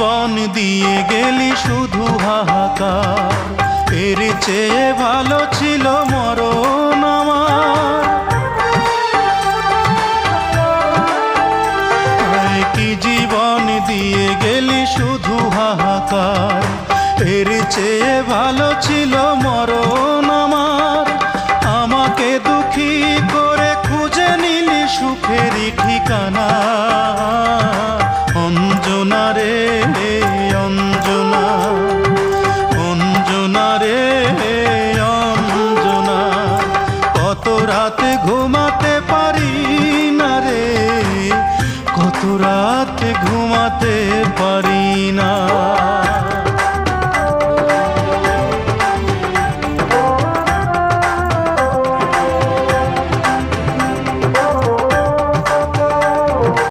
জীবন দিয়ে গেলি শুধু হাহাকার, এর চেয়ে ভালো ছিল মরণ আমার। কি জীবন দিয়ে গেলি শুধু হাহাকার, এর চেয়ে ভালো ছিল মরণ আমার। আমাকে দুঃখী করে খুঁজে নিলি সুখেরই ঠিকানা।